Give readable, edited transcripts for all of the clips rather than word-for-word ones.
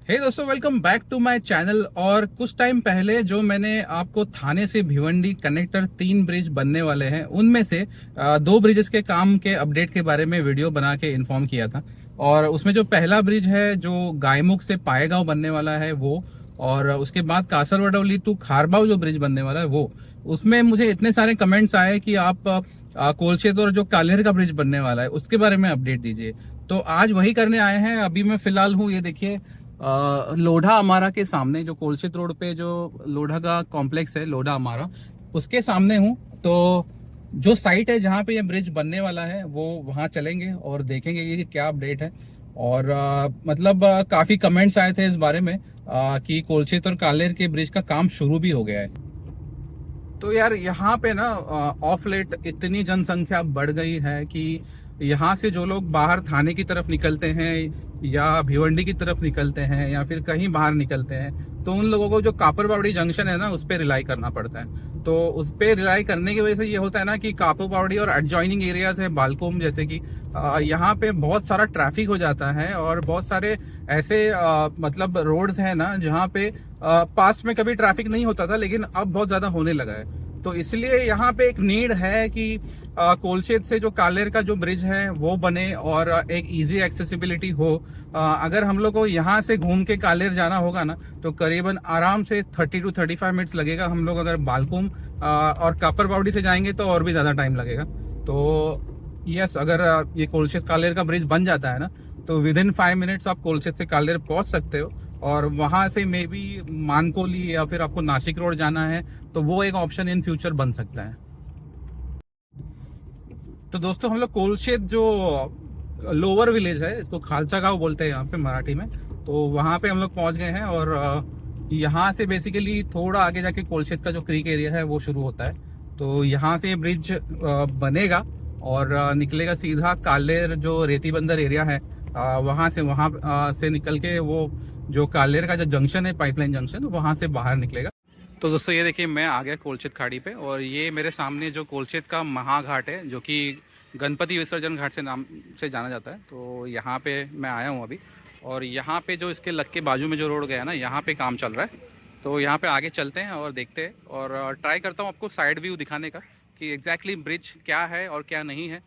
हे दोस्तों, welcome back to my channel. और कुछ टाइम पहले जो मैंने आपको थाने से भिवंडी कनेक्टर 3 ब्रिज बनने वाले हैं उनमें से 2 ब्रिजेस के काम के अपडेट के बारे में वीडियो बना के इन्फॉर्म किया था। और उसमें जो पहला ब्रिज है जो गायमुख से पायेगांव बनने वाला है वो, और उसके बाद कासरवडौली टू खारबाव जो ब्रिज बनने वाला है वो, उसमें मुझे इतने सारे कमेंट्स आए कि आप कोलशेत और जो कालेर का ब्रिज बनने वाला है उसके बारे में अपडेट दीजिए। तो आज वही करने आए हैं। अभी मैं फिलहाल हूँ, ये देखिए, लोढ़ा अमारा के सामने, जो कोलशित रोड पे जो लोढ़ा का कॉम्प्लेक्स है लोढ़ा अमारा, उसके सामने हूँ। तो जो साइट है जहाँ पे ये ब्रिज बनने वाला है वो वहाँ चलेंगे और देखेंगे ये क्या अपडेट है। और मतलब काफी कमेंट्स आए थे इस बारे में कि कोलशित और कालेर के ब्रिज का काम शुरू भी हो गया है। तो यार यहाँ पे ना ऑफ लेट इतनी जनसंख्या बढ़ गई है कि यहाँ से जो लोग बाहर थाने की तरफ निकलते हैं या भिवंडी की तरफ निकलते हैं या फिर कहीं बाहर निकलते हैं, तो उन लोगों को जो कापरबावड़ी जंक्शन है ना उस पर रिलाई करना पड़ता है। तो उस पर रिलाई करने की वजह से ये होता है ना कि कापरबावड़ी और एडजॉइनिंग एरियाज है बालकोम जैसे कि यहाँ पे बहुत सारा ट्रैफिक हो जाता है। और बहुत सारे ऐसे मतलब रोड्स हैं ना जहाँ पे पास्ट में कभी ट्रैफिक नहीं होता था लेकिन अब बहुत ज्यादा होने लगा है। तो इसलिए यहाँ पे एक नीड है कि कोलशेत से जो कालेर का जो ब्रिज है वो बने और एक इजी एक्सेसिबिलिटी हो। अगर हम लोग को यहाँ से घूम के कालेर जाना होगा ना तो करीबन आराम से 30 to 35 मिनट्स लगेगा। हम लोग अगर बालकुम और कापरबावड़ी से जाएंगे तो और भी ज़्यादा टाइम लगेगा। तो यस, अगर ये कोलशेत कालेर का ब्रिज बन जाता है ना तो विद इन 5 मिनट्स आप कोलशेत से कालेर पहुँच सकते हो। और वहां से मे बी मानकोली या फिर आपको नासिक रोड जाना है तो वो एक ऑप्शन इन फ्यूचर बन सकता है। तो दोस्तों, हम लोग कोलशेत जो लोअर विलेज है, इसको खालचा गांव बोलते हैं यहाँ पे मराठी में, तो वहाँ पे हम लोग पहुँच गए हैं। और यहाँ से बेसिकली थोड़ा आगे जाके कोलशेत का जो क्रीक एरिया है वो शुरू होता है। तो यहाँ से ये ब्रिज बनेगा और निकलेगा सीधा कालेर जो रेती बंदर एरिया है, वहाँ से निकल के वो जो कालेर का जो जंक्शन है, पाइपलाइन जंक्शन, वहाँ से बाहर निकलेगा। तो दोस्तों ये देखिए, मैं आ गया कोलशेत खाड़ी पे और ये मेरे सामने जो कोलशेत का महाघाट है जो कि गणपति विसर्जन घाट से नाम से जाना जाता है, तो यहाँ पे मैं आया हूँ अभी। और यहाँ पे जो इसके लग के बाजू में जो रोड गया है ना, यहाँ पे काम चल रहा है। तो यहाँ पे आगे चलते हैं और देखते हैं और ट्राई करता हूँ आपको साइड व्यू दिखाने का कि एग्जैक्टली ब्रिज क्या है और क्या नहीं है,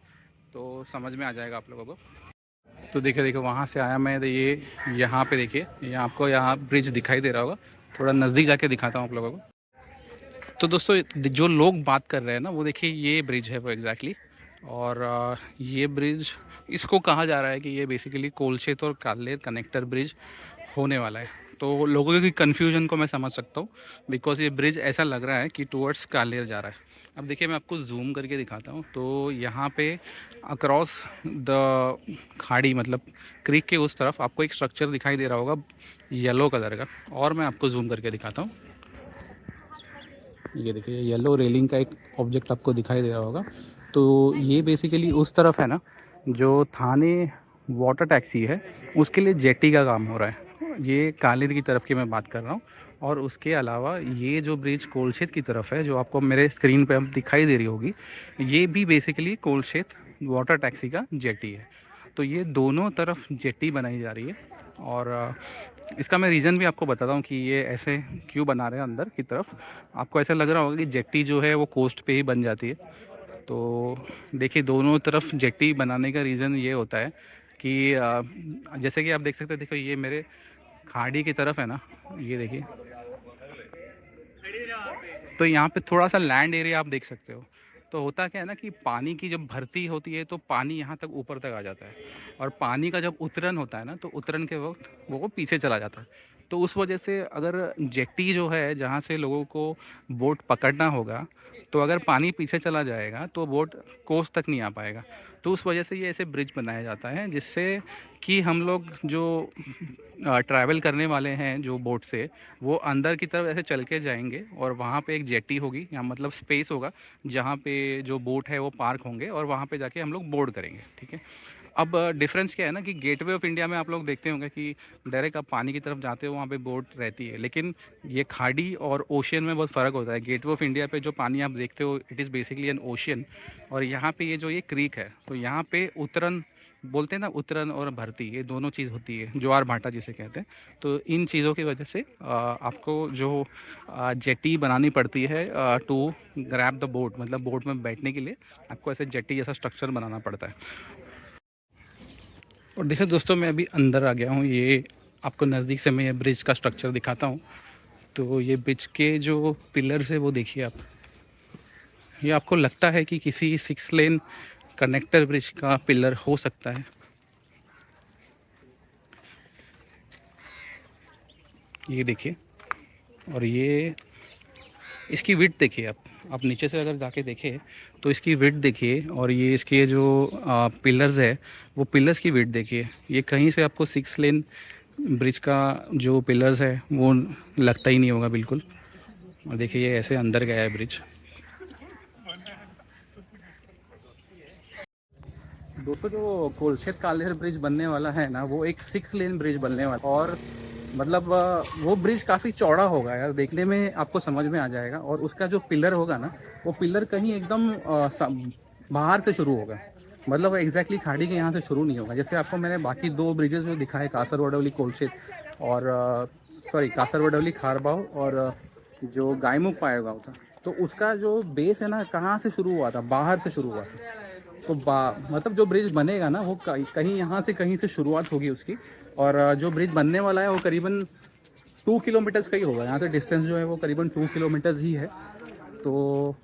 तो समझ में आ जाएगा आप लोगों को। तो देखिए देखिए, वहाँ से आया मैं, ये यहाँ पे देखिए, ये आपको यहाँ ब्रिज दिखाई दे रहा होगा। थोड़ा नज़दीक जाके दिखाता हूँ आप लोगों को। तो दोस्तों, जो लोग बात कर रहे हैं ना वो देखिए, ये ब्रिज है वो एग्जैक्टली। और ये ब्रिज, इसको कहा जा रहा है कि ये बेसिकली कोलशेत और कालेर कनेक्टर ब्रिज होने वाला है। तो लोगों की कन्फ्यूजन को मैं समझ सकता हूँ, बिकॉज ये ब्रिज ऐसा लग रहा है कि टुवर्ड्स कालेर जा रहा है। अब देखिए, मैं आपको जूम करके दिखाता हूँ। तो यहाँ पे अक्रॉस द खाड़ी, मतलब क्रीक के उस तरफ आपको एक स्ट्रक्चर दिखाई दे रहा होगा येलो कलर का। और मैं आपको जूम करके दिखाता हूँ। ये देखिए, येलो रेलिंग का एक ऑब्जेक्ट आपको दिखाई दे रहा होगा। तो ये बेसिकली उस तरफ है ना, जो थाने वाटर टैक्सी है उसके लिए जेटी का काम हो रहा है। ये कालेर की तरफ की मैं बात कर रहा हूँ। और उसके अलावा ये जो ब्रिज कोलशेत की तरफ है, जो आपको मेरे स्क्रीन पे अब दिखाई दे रही होगी, ये भी बेसिकली कोलशेत वाटर टैक्सी का जेटी है। तो ये दोनों तरफ जेटी बनाई जा रही है। और इसका मैं रीज़न भी आपको बताता हूँ कि ये ऐसे क्यों बना रहे हैं अंदर की तरफ। आपको ऐसा लग रहा होगा कि जेट्टी जो है वो कोस्ट पे ही बन जाती है। तो देखिए, दोनों तरफ जेट्टी बनाने का रीज़न ये होता है कि जैसे कि आप देख सकते हैं, देखो ये मेरे खाड़ी की तरफ है ना, ये देखिए। तो यहाँ पे थोड़ा सा लैंड एरिया आप देख सकते हो। तो होता क्या है ना कि पानी की जब भर्ती होती है तो पानी यहाँ तक ऊपर तक आ जाता है। और पानी का जब उतरन होता है ना, तो उतरन के वक्त वो पीछे चला जाता है। तो उस वजह से अगर जेट्टी जो है जहाँ से लोगों को बोट पकड़ना होगा, तो अगर पानी पीछे चला जाएगा तो बोट कोस्ट तक नहीं आ पाएगा। तो उस वजह से ये ऐसे ब्रिज बनाया जाता है, जिससे कि हम लोग जो ट्रैवल करने वाले हैं जो बोट से, वो अंदर की तरफ ऐसे चल के जाएंगे और वहाँ पे एक जेट्टी होगी या मतलब स्पेस होगा जहाँ पे जो बोट है वो पार्क होंगे और वहाँ पे जाके हम लोग बोर्ड करेंगे। ठीक है। अब डिफरेंस क्या है ना कि गेटवे ऑफ इंडिया में आप लोग देखते होंगे कि डायरेक्ट आप पानी की तरफ जाते हो, वहाँ पे बोट रहती है। लेकिन ये खाड़ी और ओशियन में बहुत फ़र्क होता है। गेटवे ऑफ इंडिया पे जो पानी आप देखते हो, it is basically N ocean. और यहाँ पे ये जो ये क्रीक है, तो यहाँ पे उतरन बोलते हैं ना, उतरन और भर्ती, ये दोनों चीज़ होती है, ज्वार भाटा जिसे कहते हैं। तो इन चीज़ों की वजह से आपको जो जेटी बनानी पड़ती है टू ग्रैब द बोट, मतलब बोट में बैठने के लिए आपको ऐसे जेटी जैसा स्ट्रक्चर बनाना पड़ता है। और देखो दोस्तों, मैं अभी अंदर आ गया हूँ। ये आपको नज़दीक से मैं ये ब्रिज का स्ट्रक्चर दिखाता हूँ। तो ये ब्रिज के जो पिलर्स है वो देखिए आप। ये आपको लगता है कि किसी 6 लेन कनेक्टर ब्रिज का पिलर हो सकता है। ये देखिए, और ये इसकी विड्थ देखिए आप नीचे से अगर जाके देखें तो इसकी विड्थ देखिए, और ये इसके जो पिलर्स है वो पिलर्स की विड्थ देखिए। ये कहीं से आपको 6 लेन ब्रिज का जो पिलर्स है वो लगता ही नहीं होगा बिल्कुल। और देखिए ये ऐसे अंदर गया है ब्रिज। दोस्तों, जो कोलशेत कालेर ब्रिज बनने वाला है ना, वो एक 6 लेन ब्रिज बनने वाला, और मतलब वो ब्रिज काफ़ी चौड़ा होगा यार, देखने में आपको समझ में आ जाएगा। और उसका जो पिलर होगा ना, वो पिलर कहीं एकदम बाहर से शुरू होगा, मतलब एग्जैक्टली खाड़ी के यहाँ से शुरू नहीं होगा। जैसे आपको मैंने बाकी 2 ब्रिजेस जो दिखाए, कासरवडवली कोलशेत और सॉरी कासरवडवली खारबाव और जो गायमुख पायगांव था, तो उसका जो बेस है ना, कहाँ से शुरू हुआ था, बाहर से शुरू हुआ था। तो मतलब जो ब्रिज बनेगा ना, वो कहीं यहाँ से कहीं से शुरुआत होगी उसकी। और जो ब्रिज बनने वाला है वो करीबन 2 किलोमीटर्स का ही होगा। यहाँ से डिस्टेंस जो है वो करीबन 2 किलोमीटर्स ही है। तो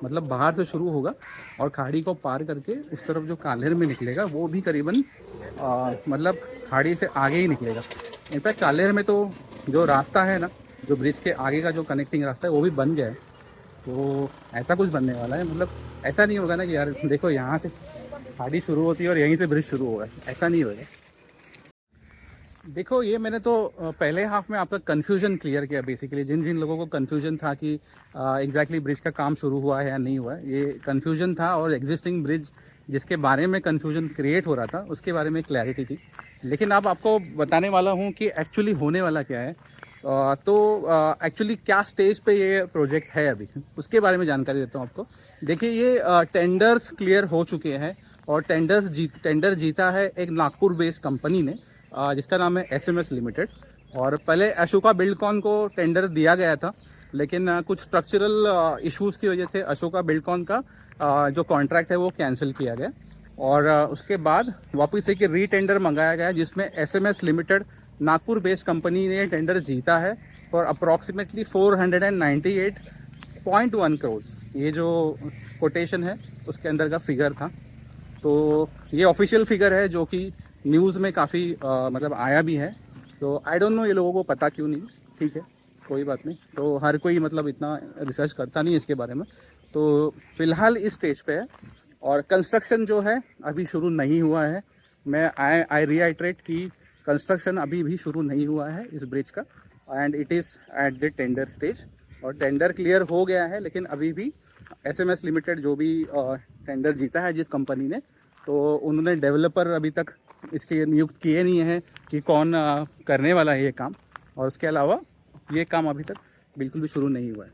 मतलब बाहर से शुरू होगा और खाड़ी को पार करके उस तरफ जो काल्हेर में निकलेगा, वो भी करीबन मतलब खाड़ी से आगे ही निकलेगा। इनफैक्ट काल्हेर में तो जो रास्ता है ना, जो ब्रिज के आगे का जो कनेक्टिंग रास्ता है, वो भी बन गया है। तो ऐसा कुछ बनने वाला है, मतलब ऐसा नहीं होगा ना कि यार देखो यहाँ से खाड़ी शुरू होती है और यहीं से ब्रिज शुरू होगा, ऐसा नहीं होगा। देखो, ये मैंने तो पहले हाफ में आपका कन्फ्यूजन क्लियर किया। बेसिकली जिन जिन लोगों को कन्फ्यूजन था कि एग्जैक्टली ब्रिज का काम शुरू हुआ है या नहीं हुआ है, ये कन्फ्यूजन था। और एग्जिस्टिंग ब्रिज जिसके बारे में कन्फ्यूजन क्रिएट हो रहा था, उसके बारे में क्लैरिटी थी। लेकिन अब आपको बताने वाला हूँ कि एक्चुअली होने वाला क्या है। तो एक्चुअली क्या स्टेज पे ये प्रोजेक्ट है अभी, उसके बारे में जानकारी देता हूँ आपको। देखिए, ये टेंडर्स क्लियर हो चुके हैं, और टेंडर जीता है एक नागपुर बेस्ड कंपनी ने, जिसका नाम है SMS लिमिटेड। और पहले अशोका बिल्डकॉन को टेंडर दिया गया था, लेकिन कुछ स्ट्रक्चरल इश्यूज़ की वजह से अशोका बिल्डकॉन का जो कॉन्ट्रैक्ट है वो कैंसिल किया गया। और उसके बाद वापस एक री-टेंडर मंगाया गया, जिसमें SMS limited Nagpur based company ने टेंडर जीता है फॉर अप्रॉक्सीमेटली 498.1 करोड़। ये जो कोटेशन है उसके अंदर का फिगर था। तो ये ऑफिशियल फिगर है जो कि न्यूज़ में काफ़ी मतलब आया भी है। तो आई डोंट नो ये लोगों को पता क्यों नहीं, ठीक है, कोई बात नहीं। तो हर कोई मतलब इतना रिसर्च करता नहीं इसके बारे में। तो फिलहाल इस स्टेज पे है, और कंस्ट्रक्शन जो है अभी शुरू नहीं हुआ है। मैं आई रीआइट्रेट कि कंस्ट्रक्शन अभी भी शुरू नहीं हुआ है इस ब्रिज का, and it is at the tender stage. और टेंडर क्लियर हो गया है, लेकिन अभी भी SMS लिमिटेड जो भी टेंडर जीता है जिस कंपनी ने, तो उन्होंने डेवलपर अभी तक इसके नियुक्त किए नहीं हैं कि कौन करने वाला है ये काम। और उसके अलावा ये काम अभी तक बिल्कुल भी शुरू नहीं हुआ है।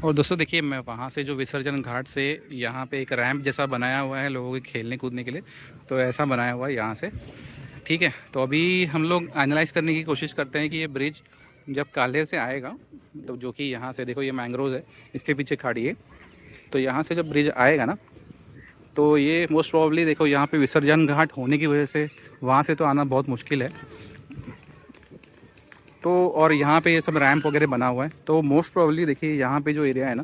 और दोस्तों देखिए, मैं वहाँ से जो विसर्जन घाट से यहाँ पे एक रैंप जैसा बनाया हुआ है लोगों के खेलने कूदने के लिए, तो ऐसा बनाया हुआ है यहाँ से, ठीक है। तो अभी हम लोग एनालाइज करने की कोशिश करते हैं कि ये ब्रिज जब काल्हेर से आएगा, तो जो कि यहाँ से देखो ये मैंग्रोव है, इसके पीछे खाड़ी है, तो यहाँ से जब ब्रिज आएगा ना, तो ये मोस्ट प्रॉब्ली देखो यहाँ पे विसर्जन घाट होने की वजह से वहाँ से तो आना बहुत मुश्किल है। तो और यहाँ पे ये सब रैंप वगैरह बना हुआ है, तो मोस्ट प्रॉब्ली देखिए यहाँ पे जो एरिया है ना,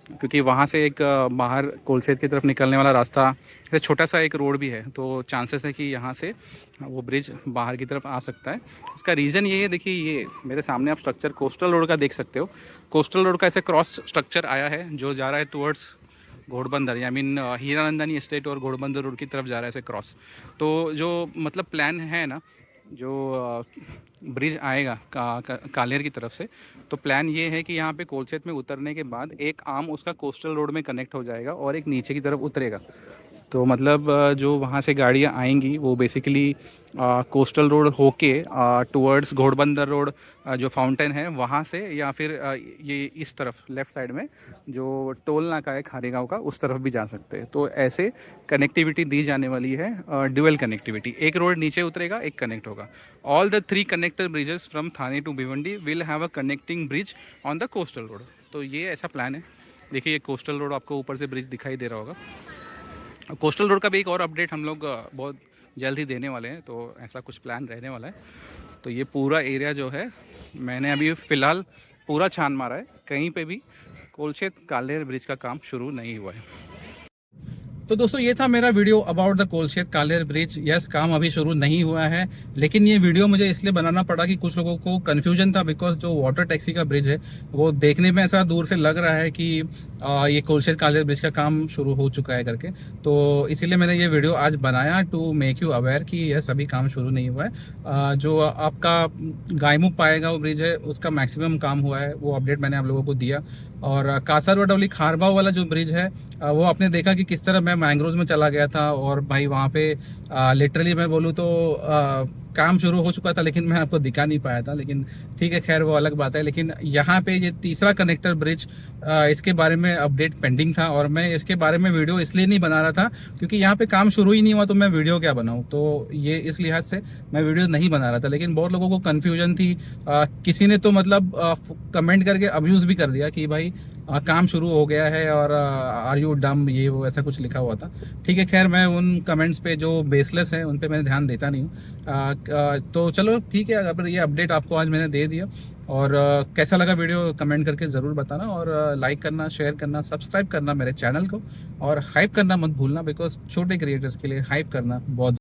क्योंकि वहाँ से एक बाहर कोलशेत की तरफ निकलने वाला रास्ता, छोटा सा एक रोड भी है, तो चांसेस है कि यहाँ से वो ब्रिज बाहर की तरफ आ सकता है। इसका रीज़न ये है, देखिए ये मेरे सामने आप स्ट्रक्चर कोस्टल रोड का देख सकते हो। कोस्टल रोड का ऐसे क्रॉस स्ट्रक्चर आया है जो जा रहा है towards Ghodbunder, I mean Hiranandani estate और घोड़बंदर रोड की तरफ जा रहा है ऐसे क्रॉस। तो जो मतलब प्लान है ना, जो ब्रिज आएगा काल्हेर की तरफ से, तो प्लान ये है कि यहाँ पे कोलशेत में उतरने के बाद एक आर्म उसका कोस्टल रोड में कनेक्ट हो जाएगा और एक नीचे की तरफ उतरेगा। तो मतलब जो वहाँ से गाड़ियाँ आएंगी वो बेसिकली कोस्टल रोड होके टुवर्ड्स घोड़बंदर रोड जो फाउंटेन है वहाँ से, या फिर ये इस तरफ लेफ़्ट साइड में जो टोल नाका है खारेगांव का उस तरफ भी जा सकते हैं। तो ऐसे कनेक्टिविटी दी जाने वाली है, ड्यूअल कनेक्टिविटी। एक रोड नीचे उतरेगा, एक कनेक्ट होगा। All the 3 connector bridges from Thane to Bhiwandi will have a connecting bridge on the coastal road. तो ये ऐसा प्लान है। देखिए ये कोस्टल रोड आपको ऊपर से ब्रिज दिखाई दे रहा होगा। कोस्टल रोड का भी एक और अपडेट हम लोग बहुत जल्द ही देने वाले हैं, तो ऐसा कुछ प्लान रहने वाला है। तो ये पूरा एरिया जो है मैंने अभी फ़िलहाल पूरा छान मारा है, कहीं पे भी कोलशेत कालेर ब्रिज का काम शुरू नहीं हुआ है। तो दोस्तों ये था मेरा video about the Kolshet कालेर bridge. Yes, काम अभी शुरू नहीं हुआ है, लेकिन ये वीडियो मुझे इसलिए बनाना पड़ा कि कुछ लोगों को कन्फ्यूजन था, बिकॉज जो वाटर टैक्सी का ब्रिज है वो देखने में ऐसा दूर से लग रहा है कि ये कोलशेत कालेर ब्रिज का काम शुरू हो चुका है करके। तो इसीलिए मैंने ये वीडियो आज बनाया टू मेक यू अवेयर कि यस अभी काम शुरू नहीं हुआ है। जो आपका गायमुख पाएगा वो ब्रिज है उसका मैक्सिमम काम हुआ है, वो अपडेट मैंने आप लोगों को दिया। और कासरवाडौली खारबाव वाला जो ब्रिज है वो आपने देखा कि किस तरह मैं मैंग्रोव्स में चला गया था, और भाई वहाँ पे लिटरली मैं बोलूँ तो काम शुरू हो चुका था, लेकिन मैं आपको दिखा नहीं पाया था। लेकिन ठीक है, खैर वो अलग बात है। लेकिन यहाँ पे ये तीसरा कनेक्टर ब्रिज, इसके बारे में अपडेट पेंडिंग था, और मैं इसके बारे में वीडियो इसलिए नहीं बना रहा था क्योंकि यहाँ पे काम शुरू ही नहीं हुआ, तो मैं वीडियो क्या बनाऊँ। तो ये इस लिहाज से मैं वीडियो नहीं बना रहा था। लेकिन बहुत लोगों को कन्फ्यूजन थी, किसी ने तो मतलब कमेंट करके अब्यूज़ भी कर दिया कि भाई काम शुरू हो गया है और आर यू डम, ये वो ऐसा कुछ लिखा हुआ था। ठीक है, खैर मैं उन कमेंट्स पे जो बेसलेस हैं उन पे मैं ध्यान देता नहीं हूँ। तो चलो ठीक है, अगर ये अपडेट आपको आज मैंने दे दिया, और कैसा लगा वीडियो कमेंट करके ज़रूर बताना, और लाइक करना, शेयर करना, सब्सक्राइब करना मेरे चैनल को, और हाइप करना मत भूलना, बिकॉज छोटे क्रिएटर्स के लिए हाइप करना बहुत